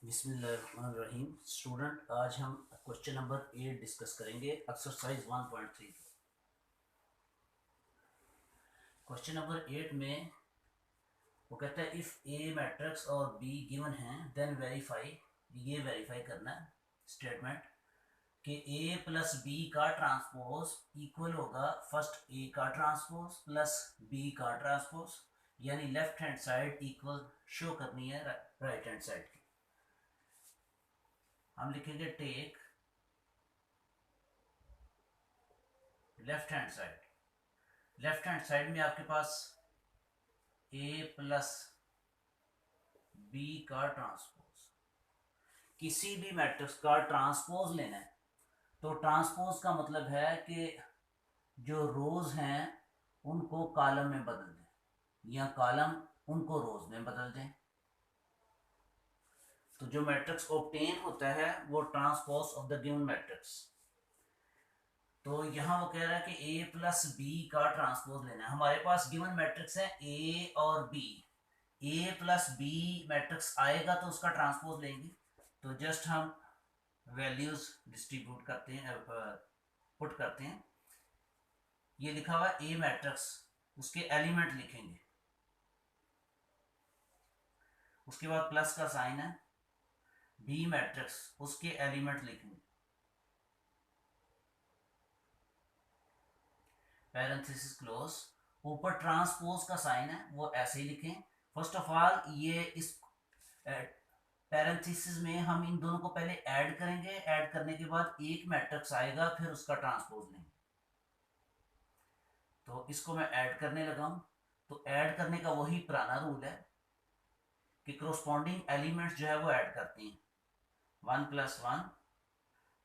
बिस्मिल्लाहिर्रहमानिर्रहीम। स्टूडेंट, आज हम क्वेश्चन नंबर 8 डिस्कस करेंगे, एक्सरसाइज 1.3। क्वेश्चन नंबर 8 में वो कहता है इफ़ ए मैट्रिक्स और बी गिवन है देन वेरीफाई। ये वेरीफाई करना है स्टेटमेंट कि ए प्लस बी का ट्रांसपोज इक्वल होगा फर्स्ट ए का ट्रांसपोज प्लस बी का ट्रांसपोज, यानी left hand side equal show करनी है राइट हैंड साइड की। हम लिखेंगे टेक लेफ्ट हैंड साइड में आपके पास ए प्लस बी का ट्रांसपोज, किसी भी मैट्रिक्स का ट्रांसपोज लेना है तो ट्रांसपोज का मतलब है कि जो रोज हैं उनको कॉलम में बदल दें या कॉलम उनको रोज में बदल दें। तो जो मैट्रिक्स ऑब्टेन होता है वो transpose of the given matrix. तो यहाँ वो कह रहा है कि ए प्लस बी का ट्रांसपोज लेना है। हमारे पास गिवन मैट्रिक्स है ए और बी। ए प्लस बी मैट्रिक्स आएगा तो उसका ट्रांसपोज लेंगे। तो जस्ट हम वैल्यूज डिस्ट्रीब्यूट करते हैं, पुट करते हैं। ये लिखा हुआ ए मैट्रिक्स, उसके एलिमेंट लिखेंगे, उसके बाद प्लस का साइन है। बी मैट्रिक्स, उसके एलिमेंट लिखेंगे, पैरेंथेसिस क्लोज, ऊपर ट्रांसपोज का साइन है वो ऐसे ही लिखें। फर्स्ट ऑफ ऑल ये इस पैरेंथेसिस में हम इन दोनों को पहले ऐड करेंगे, ऐड करने के बाद एक मैट्रिक्स आएगा फिर उसका ट्रांसपोज लेंगे। तो इसको मैं ऐड करने लगा हूं। तो ऐड करने का वही पुराना रूल है कि क्रोस्पॉन्डिंग एलिमेंट्स जो है वो ऐड करते हैं। 1 + 1,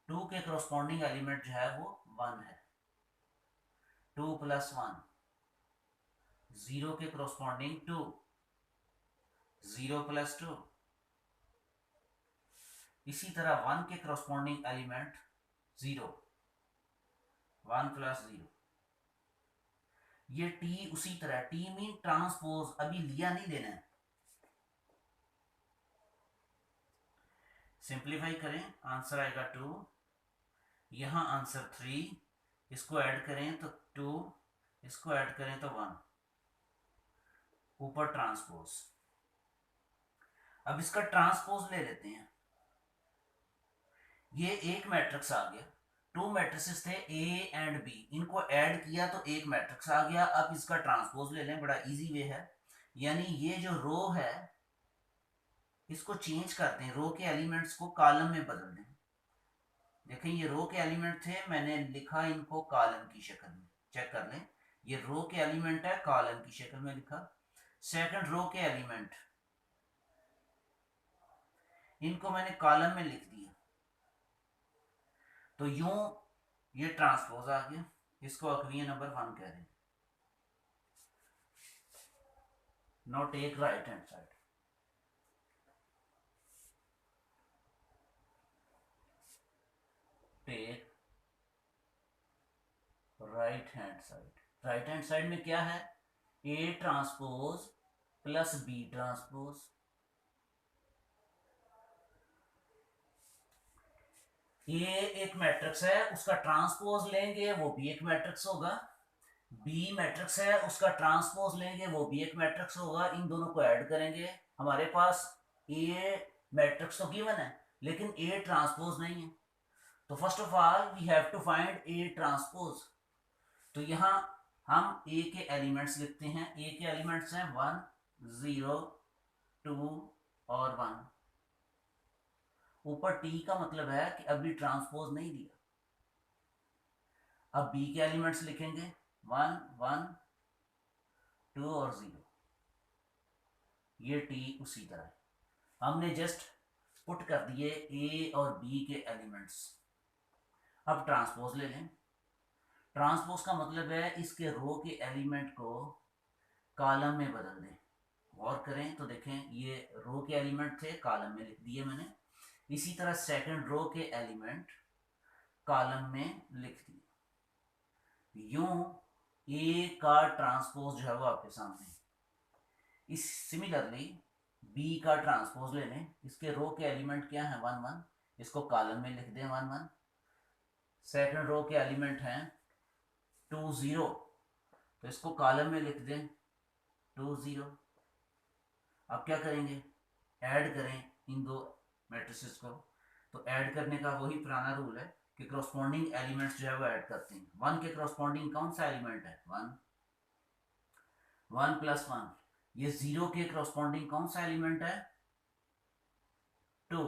2 के क्रोस्पॉन्डिंग एलिमेंट जो है वो 1 है। 2 + 1, 0 के क्रोस्पॉन्डिंग 2, 0 + 2। इसी तरह 1 के क्रोस्पॉन्डिंग एलिमेंट 0, 1 + 0। ये टी उसी तरह, टी मीन ट्रांसपोज, अभी लिया नहीं देना है। सिंप्लीफाई करें, आंसर आएगा 2। यहां आंसर 3, इसको ऐड करें तो 2, इसको ऐड करें तो 1, ऊपर ट्रांसपोज। अब इसका ट्रांसपोज ले लेते हैं। ये एक मैट्रिक्स आ गया, 2 मैट्रिसेस थे ए एंड बी, इनको ऐड किया तो एक मैट्रिक्स आ गया। अब इसका ट्रांसपोज ले लें, बड़ा इजी वे है। यानी ये जो रो है इसको चेंज करते हैं, रो के एलिमेंट्स को कॉलम में बदल दें। देखें ये रो के एलिमेंट थे, मैंने लिखा इनको कॉलम की शक्ल में। चेक कर लें, ये रो के एलिमेंट है, कॉलम की शक्ल में लिखा। सेकंड रो के एलिमेंट, इनको मैंने कॉलम में लिख दिया। तो यूं ये ट्रांसपोज आ गया। इसको अक्वियन नंबर 1 कह रहे हैं। Now take right hand side. Take right hand side. Right hand side में क्या है? A transpose plus B transpose. ये एक मैट्रिक्स है, उसका ट्रांसपोज लेंगे वो भी एक मैट्रिक्स होगा। बी मैट्रिक्स है, उसका ट्रांसपोज लेंगे वो भी एक मैट्रिक्स होगा। इन दोनों को ऐड करेंगे। हमारे पास ए मैट्रिक्स तो गिवन है लेकिन ए ट्रांसपोज नहीं है। तो first of all we have to find A transpose. तो यहां हम ए के एलिमेंट्स लिखते हैं। ए के एलिमेंट्स हैं 1, 0, 2 और 1। ऊपर टी का मतलब है कि अभी ट्रांसपोज नहीं दिया। अब बी के एलिमेंट्स लिखेंगे 1, 1, 2 और 0। ये टी उसी तरह है, हमने जस्ट पुट कर दिए ए और बी के एलिमेंट्स। अब ट्रांसपोज ले लें। ट्रांसपोज का मतलब है इसके रो के एलिमेंट को कॉलम में बदल दें। गौर करें तो देखें ये रो के एलिमेंट थे, कॉलम में लिख दिए मैंने। इसी तरह सेकंड रो के एलिमेंट कॉलम में लिख दिए। यूं ए का ट्रांसपोज जो है वो आपके सामने। इस सिमिलरली बी का ट्रांसपोज ले लें, इसके रो के एलिमेंट क्या है 1 1, इसको कॉलम में लिख दें 1 1। सेकंड रो के एलिमेंट हैं 2 0, तो इसको कॉलम में लिख दें 2 0। अब क्या करेंगे, ऐड करें इन दो मैट्रिसेस को। तो ऐड करने का वही पुराना रूल है कि क्रॉसपॉन्डिंग एलिमेंट्स जो है वो ऐड करते हैं। 1 के क्रॉसपॉन्डिंग कौन सा एलिमेंट है 1, 1 प्लस 1। ये 0 के क्रॉसपॉन्डिंग कौन सा एलिमेंट है 2,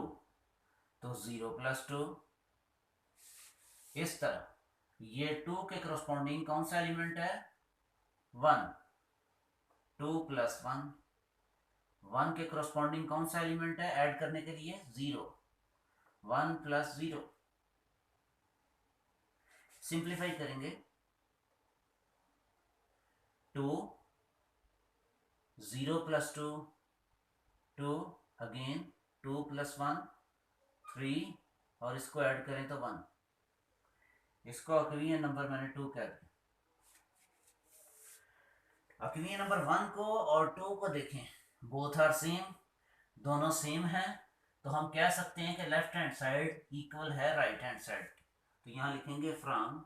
तो 0 प्लस 2। इस तरह ये 2 के क्रॉसपॉन्डिंग कौन सा एलिमेंट है 1, 2 प्लस 1। 1 के क्रॉसपॉन्डिंग कौन सा एलिमेंट है ऐड करने के लिए 0, 1 प्लस 0। सिंप्लीफाई करेंगे 2, 0 प्लस 2, 2 अगेन 2 प्लस 1 3, और इसको ऐड करें तो 1। इसको अक्वियन नंबर मैंने 2 कह दिया। अक्वियन नंबर 1 को और 2 को देखें, बोथ आर सेम, दोनों सेम हैं, तो हम कह सकते हैं कि लेफ्ट हैंड साइड इक्वल है राइट हैंड साइड। तो यहां लिखेंगे फ्रॉम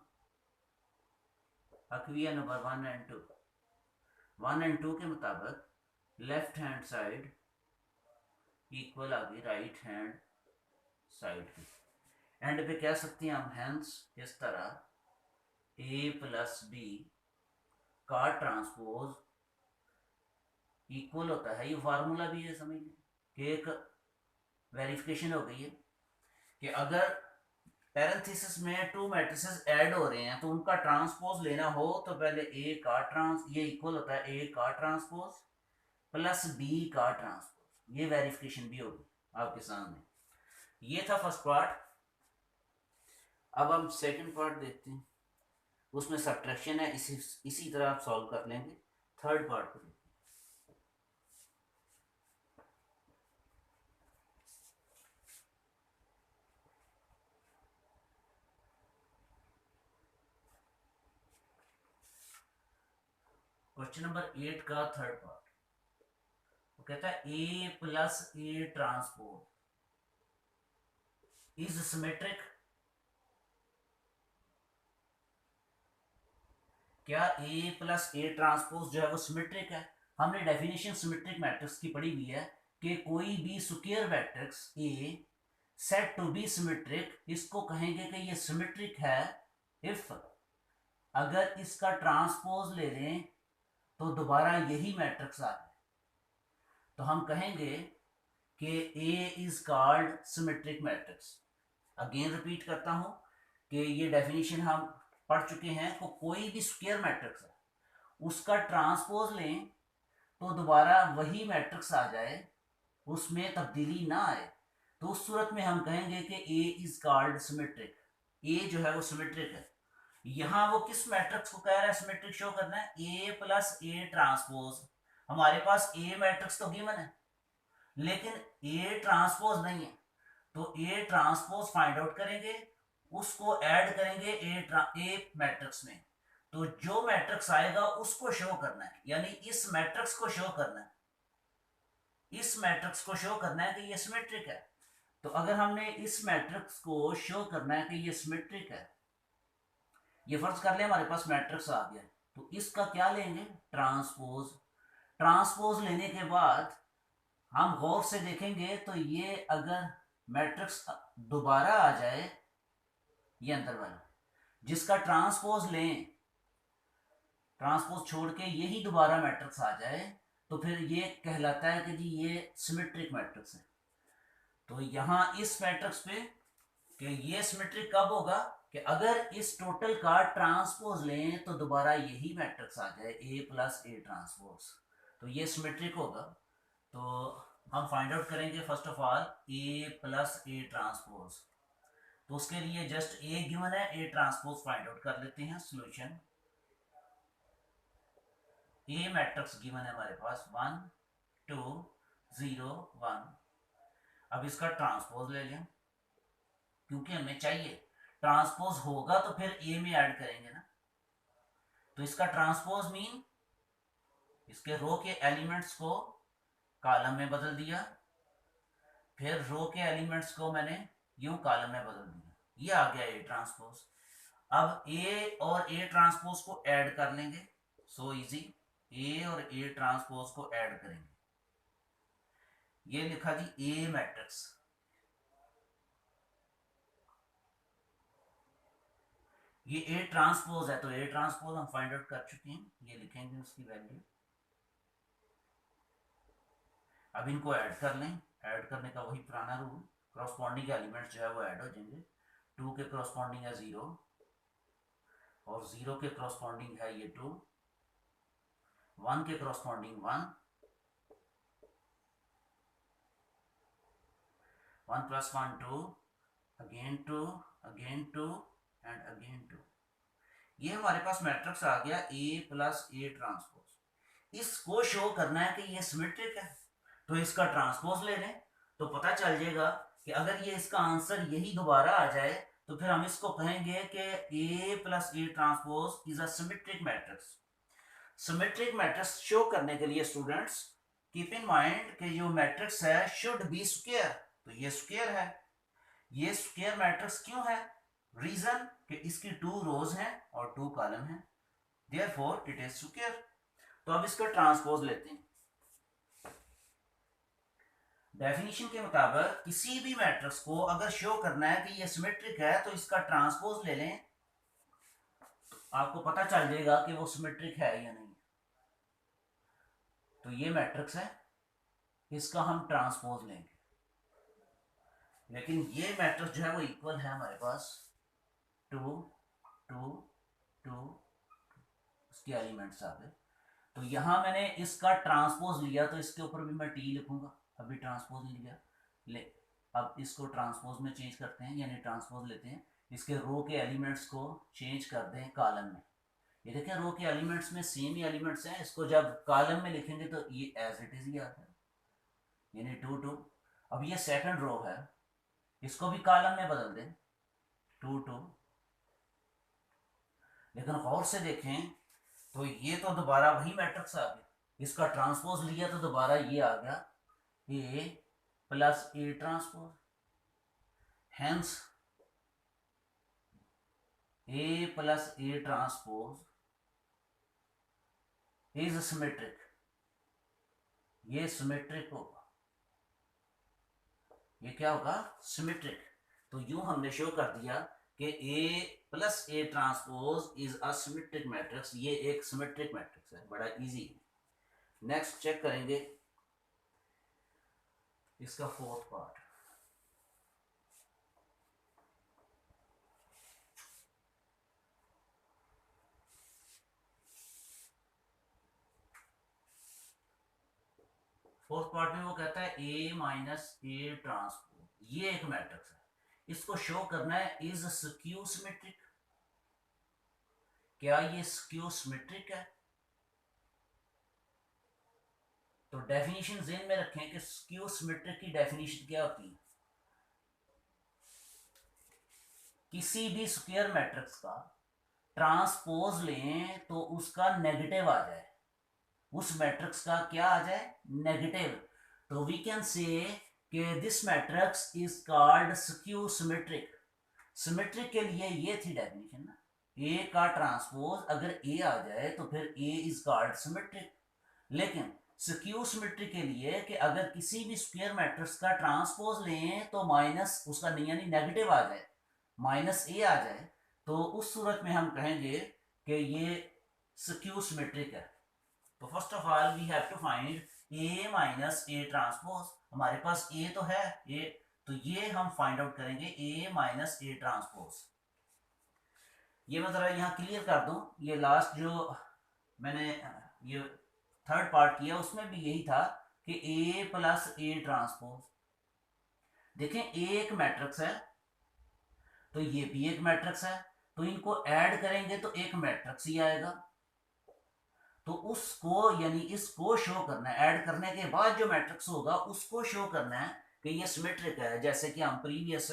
अक्वियन नंबर 1 एंड 2, 1 एंड 2 के मुताबिक लेफ्ट हैंड साइड इक्वल आ गई राइट हैंड साइड की। एंड पे कह सकते हैं हम हेंस इस तरह ए प्लस बी का ट्रांसपोज इक्वल होता है, ये फार्मूला भी है समझ लीजिए कि एक वेरिफिकेशन हो गई है कि अगर पैरेंथेसिस में 2 मैट्रिसेस ऐड हो रहे हैं तो उनका ट्रांसपोज लेना हो तो पहले ए का ये इक्वल होता है ए का ट्रांसपोज प्लस बी का ट्रांसपोज। ये वेरिफिकेशन भी होगी आपके सामने। ये था फर्स्ट पार्ट। अब हम सेकंड पार्ट देखते हैं, उसमें सब्ट्रैक्शन है, इसी तरह आप सॉल्व कर लेंगे। थर्ड पार्ट को देखते हैं। क्वेश्चन नंबर 8 का थर्ड पार्ट, वो कहता है A plus A transpose is symmetric. क्या ए प्लस ए ट्रांसपोज जो है वो सिमेट्रिक है? हमने डेफिनेशन सिमेट्रिक मैट्रिक्स की पढ़ी हुई है कि कोई भी square matrix A said to be symmetric, इसको कहेंगे कि ये सिमेट्रिक है इफ अगर इसका ट्रांसपोज ले लें तो दोबारा यही मैट्रिक्स आ जाए। तो हम कहेंगे कि A is called symmetric matrix. Again repeat करता हूं कि ये डेफिनेशन हम पढ़ चुके हैं। तो कोई भी स्क्वायर मैट्रिक्स है उसका ट्रांसपोज लें तो दोबारा वही मैट्रिक्स आ जाए, उसमें तब्दीली ना आए, तो उस सूरत में हम कहेंगे कि ए इज कॉल्ड सिमेट्रिक। ए जो है वो सिमेट्रिक है। यहां वो किस मैट्रिक्स को कह रहा है सिमेट्रिक शो करना है? A plus A transpose. हमारे पास ए मैट्रिक्स तो गिवन है लेकिन ए ट्रांसपोज नहीं है, तो ए ट्रांसपोज फाइंड आउट करेंगे, उसको ऐड करेंगे ए मैट्रिक्स में, तो जो मैट्रिक्स आएगा उसको शो करना है, यानी इस मैट्रिक्स को शो करना है, इस मैट्रिक्स को शो करना है कि ये सिमेट्रिक है। तो अगर हमने इस मैट्रिक्स को शो करना है कि ये सिमेट्रिक है, ये फर्ज कर ले हमारे पास मैट्रिक्स आ गया, तो इसका क्या लेंगे ट्रांसपोज। ट्रांसपोज लेने के बाद हम गौर से देखेंगे तो ये अगर मैट्रिक्स दोबारा आ जाए, ये अंदर वाला जिसका ट्रांसपोज लें, ट्रांसपोज छोड़ के यही दोबारा मैट्रिक्स आ जाए, तो फिर ये कहलाता है कि जी ये सिमेट्रिक मैट्रिक्स है। तो यहां इस मैट्रिक्स पे कि ये सिमेट्रिक कब होगा कि अगर इस टोटल का ट्रांसपोज लें तो दोबारा यही मैट्रिक्स आ जाए ए प्लस ए ट्रांसपोज, तो ये सिमेट्रिक होगा। तो हम फाइंड आउट करेंगे first of all A plus A transpose. तो उसके लिए जस्ट ए गिवन है, ए ट्रांसपोज फाइंड आउट कर लेते हैं। सॉल्यूशन ए मैट्रिक्स गिवन है हमारे पास 1 2 0 1। अब इसका ट्रांसपोज ले लें क्योंकि हमें चाहिए, ट्रांसपोज होगा तो फिर ए में ऐड करेंगे ना। तो इसका ट्रांसपोज मीन इसके रो के एलिमेंट्स को कॉलम में बदल दिया, फिर रो के एलिमेंट्स को मैंने यूं कॉलम में बदल दिया, ये आ गया ए ट्रांसपोज। अब ए और ए ट्रांसपोज को ऐड कर लेंगे, सो इजी, ए और ए ट्रांसपोज को ऐड करेंगे, ये लिखा जी ए मैट्रिक्स। ये ए ट्रांसपोज है, तो ए ट्रांसपोज हम फाइंड आउट कर चुके हैं, ये लिखेंगे उसकी वैल्यू। अब इनको ऐड कर लें, ऐड करने का वही पुराना रूल, क्रॉसपॉन्डिंग एलिमेंट्स जो है वो ऐड हो जाएंगे। 2 के क्रॉसपॉन्डिंग है 0 और 0 के क्रॉसपॉन्डिंग है ये 2, 1 के corresponding 1, 1 + 1 2, again 2, again 2 and again 2। ये हमारे पास मैट्रिक्स आ गया ए प्लस ए ट्रांसपोज। इसको शो करना है कि ये सिमेट्रिक है, तो इसका ट्रांसपोज ले लें, तो पता चल जाएगा कि अगर ये इसका आंसर यही दोबारा आ जाए तो फिर हम इसको कहेंगे कि A plus A transpose is a symmetric matrix. Symmetric matrix show करने के लिए स्टूडेंट्स कीप इन माइंड कि जो मैट्रिक्स है शुड बी स्क्वायर, तो ये स्क्वायर है। ये स्क्वायर मैट्रिक्स क्यों है? रीजन कि इसकी 2 रोज हैं और 2 कॉलम हैं, देयरफॉर इट इज स्क्वायर। तो अब इसका ट्रांसपोज लेते हैं। डेफिनेशन के मुताबिक किसी भी मैट्रिक्स को अगर शो करना है कि ये सिमेट्रिक है तो इसका ट्रांसपोज ले लें, तो आपको पता चल जाएगा कि वो सिमेट्रिक है या नहीं। तो ये मैट्रिक्स है, इसका हम ट्रांसपोज लेंगे, लेकिन ये मैट्रिक्स जो है वो इक्वल है हमारे पास 2 2 2, इसके एलिमेंट्स आ गए। तो यहां मैंने इसका ट्रांसपोज लिया, तो इसके ऊपर भी मैं टी लिखूंगा, अभी ट्रांसपोज नहीं लिया। ले अब इसको ट्रांसपोज में चेंज करते हैं, यानी ट्रांसपोज लेते हैं, इसके रो के एलिमेंट्स को चेंज कर दें कॉलम में। ये देखें रो के एलिमेंट्स में सेम ही एलिमेंट्स हैं, इसको जब कॉलम में लिखेंगे तो ये एज इट इज ही आता है, यानी 2 2। अब ये सेकंड रो है, इसको भी कॉलम में बदल दें 2 2। लेकिन गौर से देखें तो ये तो दोबारा वही मैट्रिक्स आ गया, इसका ट्रांसपोज लिया तो दोबारा ये आ गया A plus A transpose, hence A plus A transpose is symmetric, ये सिमेट्रिक होगा, ये क्या होगा? सिमेट्रिक। तो यूं हमने शो कर दिया कि A plus A transpose is a symmetric matrix, ये एक सिमेट्रिक मैट्रिक्स है, बड़ा इजी है। नेक्स्ट चेक करेंगे इसका फोर्थ पार्ट। फोर्थ पार्ट में वो कहता है ए माइनस ए ट्रांसपोज, ये एक मैट्रिक्स है, इसको शो करना है इज स्क्यू सिमेट्रिक, क्या ये स्क्यू सिमेट्रिक है? तो डेफिनेशन ज़हन में रखें कि स्क्यू सिमेट्रिक की डेफिनेशन क्या होती है। किसी भी स्क्वायर मैट्रिक्स का ट्रांसपोज लें तो उसका नेगेटिव आ जाए, उस मैट्रिक्स का क्या आ जाए? नेगेटिव। तो वी कैन से कि this matrix is called skew symmetric. Symmetric के लिए ये थी डेफिनेशन ना, ए का ट्रांसपोज अगर ए आ जाए तो फिर ए इज कॉल्ड सिमेट्रिक। लेकिन स्क्यू सिमेट्रिक के लिए कि अगर किसी भी स्क्वायर मैट्रिक्स का ट्रांसपोज लें तो माइनस उसका यानी नेगेटिव आ जाए, माइनस ए आ जाए, तो उस सूरत में हम कहेंगे कि ये स्क्यू सिमेट्रिक है। तो first of all we have to find A minus A transpose. हमारे पास ए तो है, ए, तो ये हम फाइंड आउट करेंगे ए माइनस ए ट्रांसपोज। ये मैं जरा यहाँ क्लियर कर दूं, ये लास्ट जो मैंने ये थर्ड पार्ट किया उसमें भी यही था कि ए प्लस ए ट्रांसपोज। देखें ए एक मैट्रिक्स है तो ये भी एक मैट्रिक्स है, तो इनको ऐड करेंगे तो एक मैट्रिक्स ही आएगा। तो उसको यानी इसको शो करना है, ऐड करने के बाद जो मैट्रिक्स होगा उसको शो करना है कि ये सिमेट्रिक है, जैसे कि हम प्रीवियस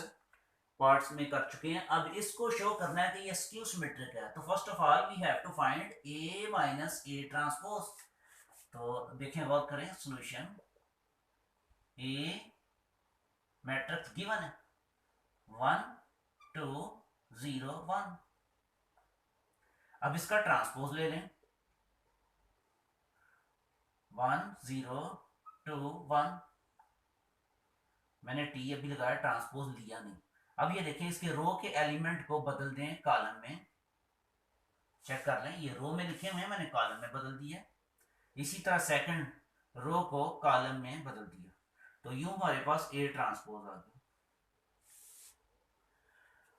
पार्ट्स में कर चुके हैं। अब इसको शो करना है कि ये स्क्यू सिमेट्रिक है, तो first of all we have to find A minus A transpose. तो देखें वर्क करें सॉल्यूशन। ए मैट्रिक्स गिवन है 1 2 0 1। अब इसका ट्रांसपोज ले लें 1 0 2 1। मैंने टी अभी लगाया, ट्रांसपोज लिया नहीं। अब ये देखें इसके रो के एलिमेंट को बदल दें कॉलम में, चेक कर लें ये रो में लिखे हुए हैं, मैंने कॉलम में बदल दिया। इसी तरह सेकंड रो को कॉलम में बदल दिया, तो यूं हमारे पास ए ट्रांसपोज आ गया।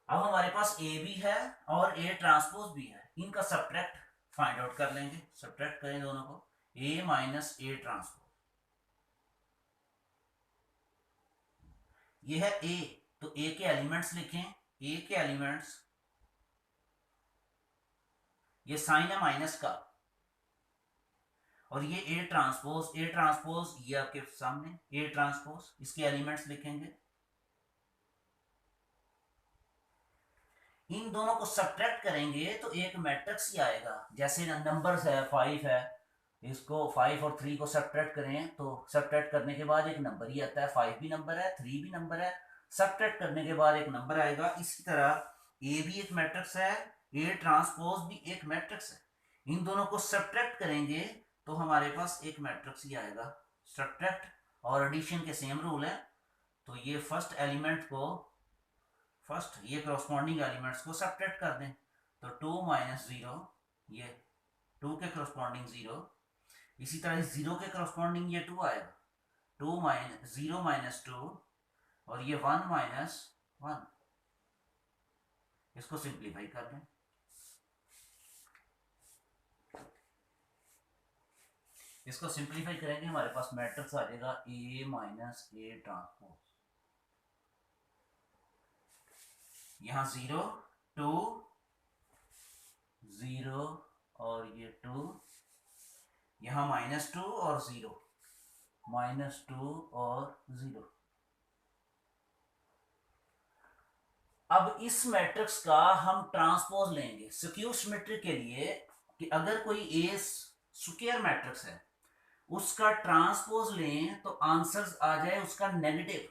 अब हमारे पास ए भी है और ए ट्रांसपोज भी है, इनका सब्ट्रैक्ट फाइंड आउट कर लेंगे। सब्ट्रैक्ट करें दोनों को, ए माइनस ए ट्रांसपोज, ये है ए, तो ए के एलिमेंट्स लिखें। ए के एलिमेंट्स, ये साइन है माइनस का, और ये ए ट्रांसपोज ये आपके सामने ए ट्रांसपोज, इसके एलिमेंट्स लिखेंगे। इन दोनों को सब्ट्रैक्ट करेंगे तो एक मैट्रिक्स ही आएगा। जैसे नंबर्स है 5 है, इसको 5 और 3 को सब्ट्रैक्ट करें तो सब्ट्रैक्ट करने के बाद एक नंबर ही आता है। 5 भी नंबर है, 3 भी नंबर है, सब्ट्रैक्ट करने के बाद एक नंबर आएगा। इसी तरह ए भी एक मैट्रिक्स है, ए ट्रांसपोज भी एक मैट्रिक्स है। इन दोनों को सब्ट्रैक्ट करेंगे तो हमारे पास एक मैट्रिक्स ही आएगा। सब्ट्रैक्ट और एडिशन के सेम रूल है, तो ये फर्स्ट एलिमेंट को ये करस्पॉन्डिंग एलिमेंट्स को सब्ट्रैक्ट कर दें, तो 2 माइनस 0, ये 2 के करस्पॉन्डिंग 0। इसी तरह इस 0 के करस्पॉन्डिंग ये 2 आएगा, 2 माइनस 0 माइनस 2, और ये 1 माइनस 1। इसको सिंप्लीफाई कर लें, इसको सिंप्लीफाई करेंगे हमारे पास मैट्रिक्स आ जाएगा ए माइनस ए ट्रांसपोज। यहां 0 2 0 और ये 2, यहां -2 और 0, -2 और 0। अब इस मैट्रिक्स का हम ट्रांसपोज लेंगे स्क्यू सिमेट्री के लिए, कि अगर कोई ए स्क्वायर मैट्रिक्स है उसका ट्रांसपोज लें तो आंसर आ जाए उसका नेगेटिव,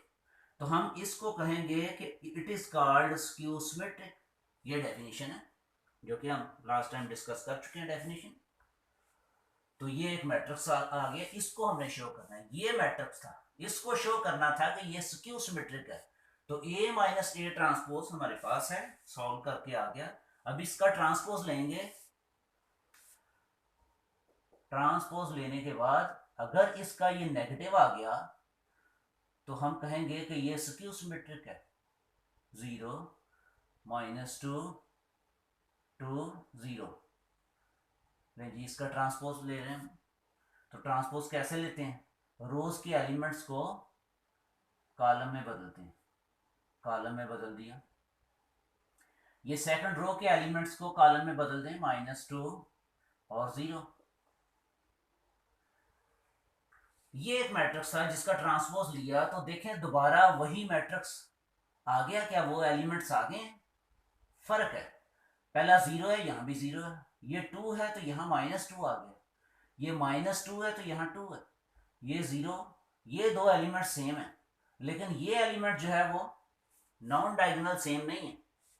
तो हम इसको कहेंगे कि it is called skew symmetric. ये डेफिनेशन है जो कि हम लास्ट टाइम डिस्कस कर चुके हैं डेफिनेशन। तो ये एक मैट्रिक्स आ गया, इसको हमने शो करना है। ये मैट्रिक्स था, इसको शो करना था कि ये स्क्यू सिमेट्रिक है, तो ए माइनस ए ट्रांसपोज हमारे पास है, सॉल्व करके आ गया। अब इसका ट्रांसपोज लेंगे, ट्रांसपोज लेने के बाद अगर इसका ये नेगेटिव आ गया तो हम कहेंगे कि ये स्क्यू सिमेट्रिक है। 0 -2 2 0, जी इसका ट्रांसपोज ले रहे हैं। तो ट्रांसपोज कैसे लेते हैं, रोज के एलिमेंट्स को कॉलम में बदलते हैं, कॉलम में बदल दिया। ये सेकंड रो के एलिमेंट्स को कॉलम में बदल दें, -2 और 0। ये एक मैट्रिक्स था जिसका ट्रांसपोज लिया, तो देखें दोबारा वही मैट्रिक्स आ गया क्या, वो एलिमेंट्स आ गए। फर्क है, पहला 0 है, यहां भी 0 है, ये 2 है तो यहां -2 आ गया, ये -2 है तो यहां 2 है, ये 0। ये दो एलिमेंट सेम है, लेकिन ये एलिमेंट जो है वो नॉन डायगोनल सेम नहीं है,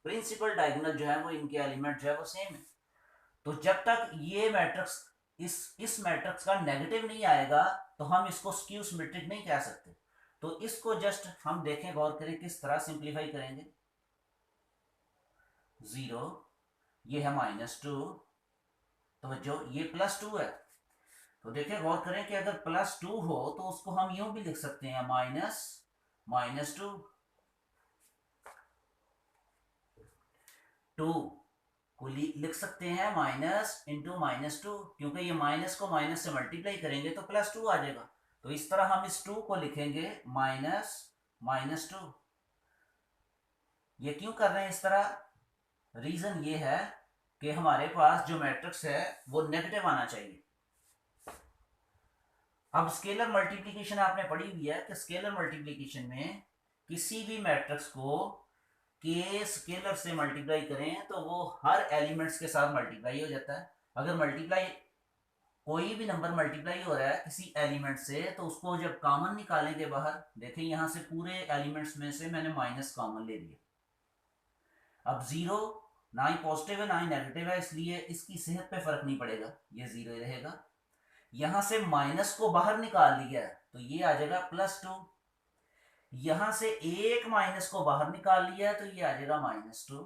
प्रिंसिपल डायगोनल जो है वो इनके एलिमेंट जो है वो सेम है। तो जब तक ये मैट्रिक्स इस मैट्रिक्स का नेगेटिव नहीं आएगा तो हम इसको स्क्यू सिमेट्रिक नहीं कह सकते। तो इसको जस्ट हम देखें, गौर करें किस तरह सिंप्लीफाई करेंगे। 0, ये है -2, तो जो ये +2 है, तो देखें गौर करें कि अगर +2 हो तो उसको हम यूं भी लिख सकते हैं, -2 2 को लिख सकते हैं माइनस इंटू -2, क्योंकि ये माइनस को माइनस से मल्टीप्लाई करेंगे तो +2 आ जाएगा। तो इस तरह हम इस 2 को लिखेंगे -2। ये क्यों कर रहे हैं इस तरह, रीजन ये है कि हमारे पास जो मैट्रिक्स है वो नेगेटिव आना चाहिए। अब स्केलर मल्टीप्लिकेशन आपने पढ़ी हुई है कि स्केलर मल्टीप्लिकेशन में किसी भी मैट्रिक्स को के स्केलर से मल्टीप्लाई करें तो वो हर एलिमेंट्स के साथ मल्टीप्लाई हो जाता है। अगर मल्टीप्लाई कोई भी नंबर मल्टीप्लाई हो रहा है किसी एलिमेंट से, तो उसको जब कॉमन निकालेंगे बाहर, देखें यहां से पूरे एलिमेंट्स में से मैंने माइनस कॉमन ले लिया। अब जीरो ना ही पॉजिटिव है ना ही नेगेटिव है, इसलिए इसकी सेहत पे फर्क नहीं पड़ेगा, ये जीरो ही रहेगा। यहां से माइनस को बाहर निकाल लिया तो ये आ जाएगा +2। यहां से एक माइनस को बाहर निकाल लिया तो ये आ जाएगा -2,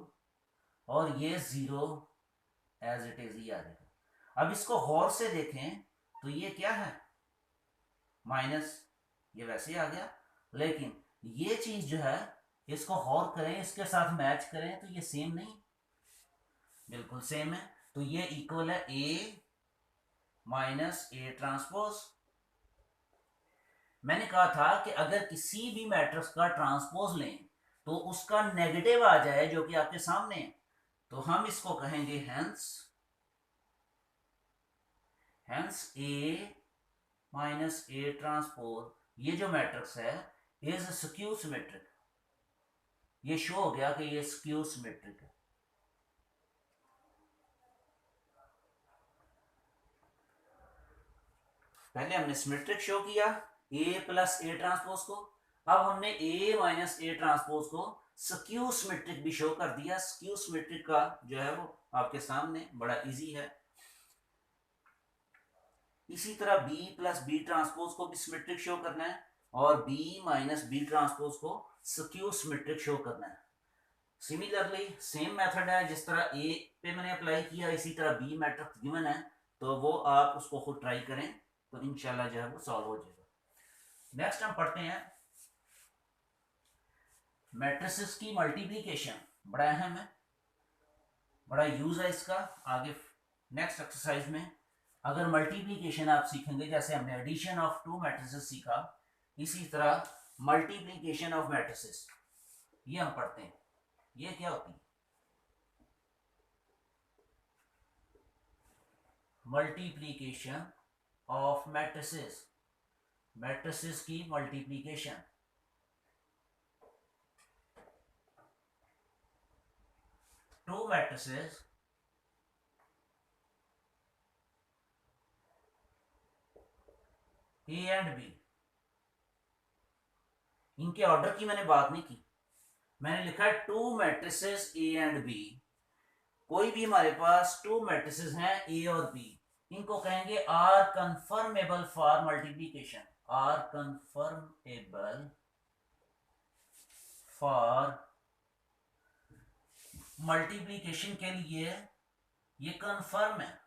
और ये जीरो एज इट इज ही आ जाएगा। अब इसको गौर से देखें तो ये क्या है, माइनस, ये वैसे ही आ गया। लेकिन ये चीज जो है, इसको गौर करें, इसके साथ मैच करें तो ये सेम नहीं, बिल्कुल सेम है। तो ये इक्वल है A माइनस A ट्रांसपोज। मैंने कहा था कि अगर किसी भी मैट्रिक्स का ट्रांसपोज लें तो उसका नेगेटिव आ जाए, जो कि आपके सामने है, तो हम इसको कहेंगे hence A minus A transpose, ये जो मैट्रिक्स है इज स्क्यू सिमेट्रिक। ये शो हो गया कि ये स्क्यू सिमेट्रिक है। पहले हमने सिमेट्रिक शो किया A प्लस A ट्रांसपोज को, अब हमने A माइनस A ट्रांसपोज को स्क्यू सिमेट्रिक भी शो कर दिया। स्क्यू सिमेट्रिक का जो है वो आपके सामने बड़ा इजी है। इसी तरह B प्लस B ट्रांसपोज को भी सिमेट्रिक शो करना है, और B माइनस B ट्रांसपोज को स्क्यू सिमेट्रिक शो करना है। सिमिलरली सेम मेथड है, जिस तरह A पे मैंने अप्लाई किया, इसी तरह B मैट्रिक्स गिवन है, तो वो आप उसको खुद ट्राई करें तो इंशाल्लाह जो है वो सॉल्व हो जाएगा। नेक्स्ट हम पढ़ते हैं मैट्रिसेस की मल्टीप्लिकेशन। बड़ा अहम है, बड़ा यूज है इसका। आगे नेक्स्ट एक्सरसाइज में अगर मल्टीप्लिकेशन आप सीखेंगे, जैसे हमने एडिशन ऑफ टू मैट्रिसेस सीखा, इसी तरह मल्टीप्लिकेशन ऑफ मैट्रिसेस ये हम पढ़ते हैं। ये क्या होती है, मल्टीप्लिकेशन ऑफ मैट्रिसेस, मैट्रिसेस की multiplication. Two matrices A and B, इनके ऑर्डर की मैंने बात नहीं की, मैंने लिखा है two matrices A and B। कोई भी हमारे पास टू मैट्रिसेस हैं A और B, इनको कहेंगे are conformable for multiplication. Are conformable for multiplication के लिए ये कन्फर्म है।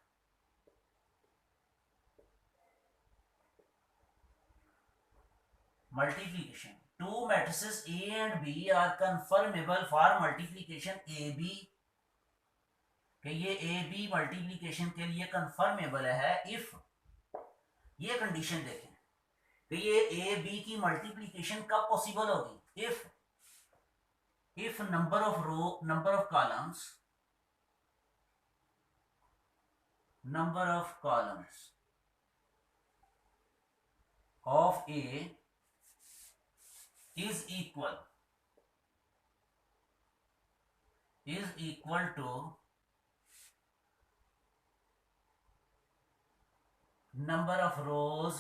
Multiplication two matrices A and B are conformable for multiplication AB, कि ये AB मल्टीप्लिकेशन के लिए कन्फर्मेबल है इफ, ये कंडीशन देखें कि ये AB की मल्टीप्लिकेशन कब पॉसिबल होगी, if number of row, number of columns of A is equal to number of rows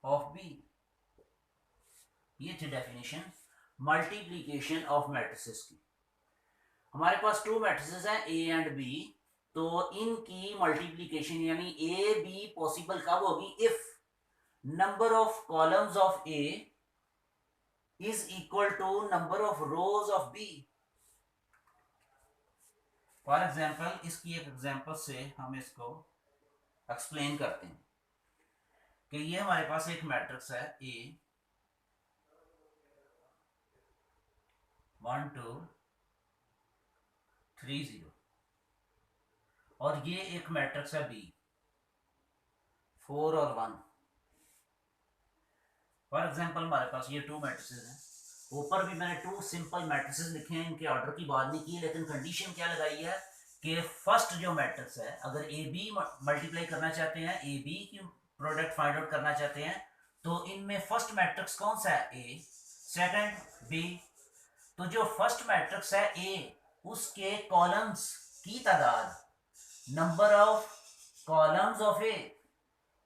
of B। ये थी डेफिनेशन मल्टीप्लिकेशन ऑफ मैट्रिसेस की। हमारे पास टू मैट्रिसेस हैं A एंड B, तो इनकी मल्टीप्लिकेशन यानी A B पॉसिबल कब होगी, if number of columns of A is equal to number of rows of B। For example, इसकी एक एग्जाम्पल से हम इसको एक्सप्लेन करते हैं कि ये हमारे पास एक मैट्रिक्स है A 1 2 3 0, और ये एक मैट्रिक्स है B 4 और 1। फॉर एग्जाम्पल हमारे पास ये टू मैट्रिसेस हैं, ऊपर भी मैंने टू सिंपल मैट्रिसेस लिखे हैं, इनके ऑर्डर की बात नहीं की, लेकिन कंडीशन क्या लगाई है कि फर्स्ट जो मैट्रिक्स है, अगर ए बी मल्टीप्लाई करना चाहते हैं, ए बी की प्रोडक्ट फाइंड आउट करना चाहते हैं, तो इनमें फर्स्ट मैट्रिक्स कौन सा है, ए, सेकंड बी। तो जो फर्स्ट मैट्रिक्स है ए, उसके कॉलम्स की तादाद number of columns of A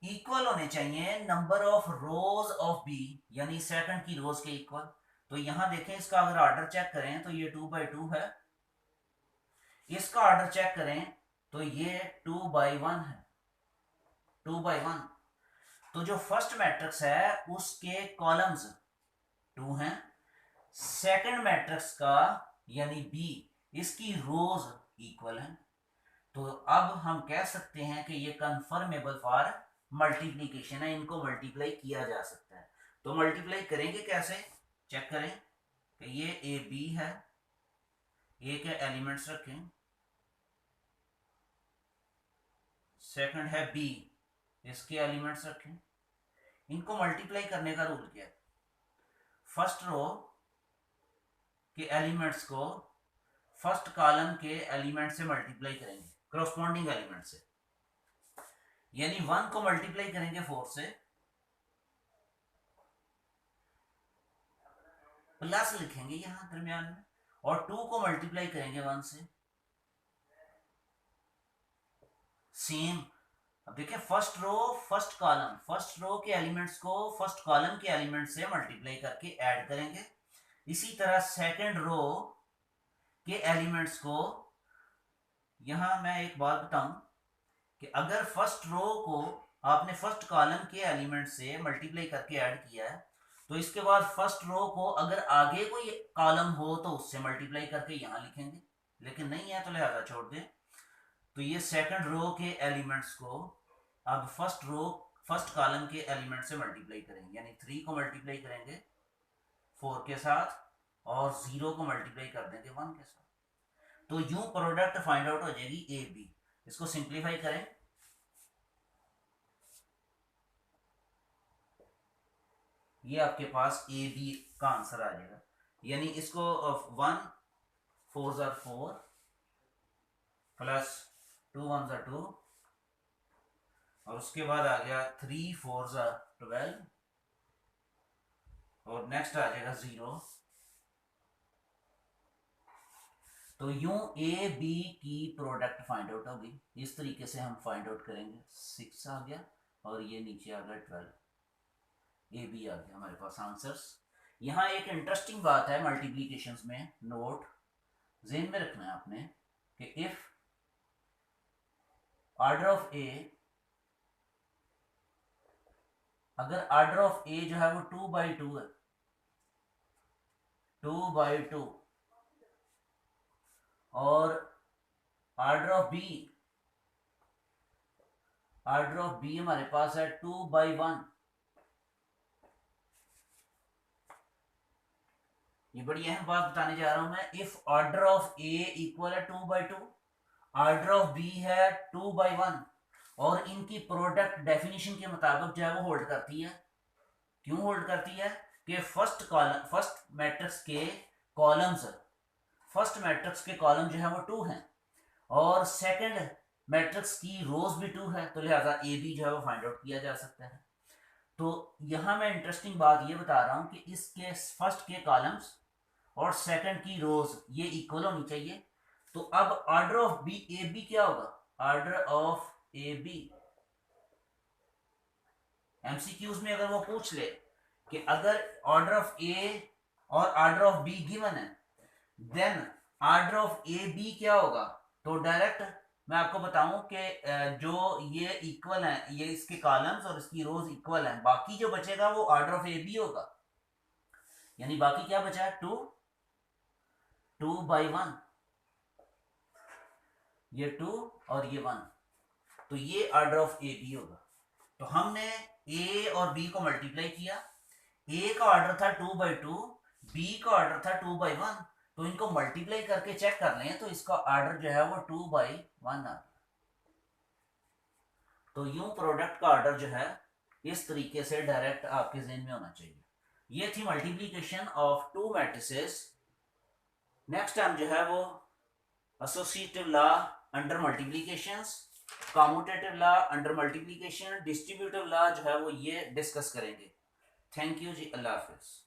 equal होने चाहिए number of rows of B, यानी सेकंड की रोज के इक्वल। तो यहां देखें, इसका अगर ऑर्डर चेक करें तो ये 2/2 है, इसका ऑर्डर चेक करें तो ये 2/1 है, 2/1। तो जो फर्स्ट मैट्रिक्स है उसके कॉलम्स 2 हैं, सेकंड मैट्रिक्स का यानी बी, इसकी रोज इक्वल है। तो अब हम कह सकते हैं कि ये कन्फर्मेबल फॉर मल्टीप्लीकेशन है, इनको मल्टीप्लाई किया जा सकता है। तो मल्टीप्लाई करेंगे कैसे, चेक करें कि ये ए बी है, ए के एलिमेंट्स रखें, सेकंड है बी, इसके एलिमेंट्स रखें। इनको मल्टीप्लाई करने का रूल क्या है, फर्स्ट रो के एलिमेंट्स को फर्स्ट कॉलम के एलिमेंट से मल्टीप्लाई करेंगे, कॉरस्पॉन्डिंग एलिमेंट से। यानी 1 को मल्टीप्लाई करेंगे 4 से, प्लस लिखेंगे यहां दरमियान में, और 2 को मल्टीप्लाई करेंगे 1 से, सेम। अब देखिए, first row first column, first row के एलिमेंट्स को फर्स्ट कॉलम के एलिमेंट से मल्टीप्लाई करके ऐड करेंगे। इसी तरह सेकंड रो के एलिमेंट्स को, यहां मैं एक बात बताऊं कि अगर फर्स्ट रो को आपने फर्स्ट कॉलम के एलिमेंट से मल्टीप्लाई करके ऐड किया है, तो इसके बाद फर्स्ट रो को अगर आगे कोई कॉलम हो तो उससे मल्टीप्लाई करके यहां लिखेंगे, लेकिन नहीं है तो लिहाजा छोड़ दें। तो ये सेकंड रो के एलिमेंट्स को अब फर्स्ट कॉलम के एलिमेंट से मल्टीप्लाई करेंगे, यानी 3 को मल्टीप्लाई करेंगे 4 के साथ, और 0 को मल्टीप्लाई कर देंगे 1 के साथ। तो यूं प्रोडक्ट फाइंड आउट हो जाएगी ए बी। इसको सिंप्लीफाई करें, ये आपके पास ए बी का आंसर आ जाएगा। यानी इसको 1 4 जार 4 प्लस 2 1 जार 2, और उसके बाद आ गया 3 4 जार 12, और नेक्स्ट आ जाएगा 0। तो यूं ए बी की प्रोडक्ट फाइंड आउट होगी, इस तरीके से हम फाइंड आउट करेंगे। 6 आ गया और ये नीचे आ गया 12, ए बी आ गया हमारे पास आंसर्स। यहाँ एक इंटरेस्टिंग बात है मल्टीप्लीकेशंस में, नोट ज़हन में रखना है आपने कि इफ ऑर्डर ऑफ ए, अगर ऑर्डर ऑफ ए जो है वो 2/2 है, 2/2, और ऑर्डर ऑफ बी हमारे पास है 2/1। ये बड़ी अहम बात बताने जा रहा हूं मैं। If order of A equal है 2/2, ऑर्डर ऑफ बी है 2/1, और इनकी प्रोडक्ट डेफिनेशन के मुताबिक जो है वो होल्ड करती है। क्यों होल्ड करती है कि फर्स्ट मैट्रिक्स के कॉलम्स, फर्स्ट मैट्रिक्स के कॉलम जो है वो 2 हैं, और सेकंड मैट्रिक्स की रोज भी 2 है, तो लिहाजा ए बी जो है वो फाइंड आउट किया जा सकता है। तो यहां मैं इंटरेस्टिंग बात ये बता रहा हूं कि इसके फर्स्ट के कॉलम्स और सेकंड की रोज ये इक्वल होनी चाहिए। तो अब order of B A B क्या होगा, order of A B, MCQs में अगर वो पूछ ले कि अगर ऑर्डर ऑफ ए और ऑर्डर ऑफ बी गिवन है, then order of A B क्या होगा, तो डायरेक्ट मैं आपको बताऊं कि जो ये इक्वल है, ये इसके कॉलम्स और इसकी रोज इक्वल हैं, बाकी जो बचेगा वो ऑर्डर ऑफ ए बी होगा। यानी बाकी क्या बचा है, 2/1, ये 2 और ये 1, तो ये ऑर्डर ऑफ ए बी होगा। तो हमने ए और बी को मल्टीप्लाई किया, ए का ऑर्डर था 2/2, बी का ऑर्डर था 2/1, तो इनको मल्टीप्लाई करके चेक कर लें तो इसका ऑर्डर जो है वो 2/1 आ गया। तो यूं प्रोडक्ट का ऑर्डर जो है इस तरीके से डायरेक्ट आपके ज़हन में होना चाहिए। ये थी multiplication of 2 matrices. Next time जो है वो associative law under multiplications, commutative law under multiplication, distributive law जो है वो ये डिस्कस करेंगे। थैंक यू जी, अल्लाह हाफिज़।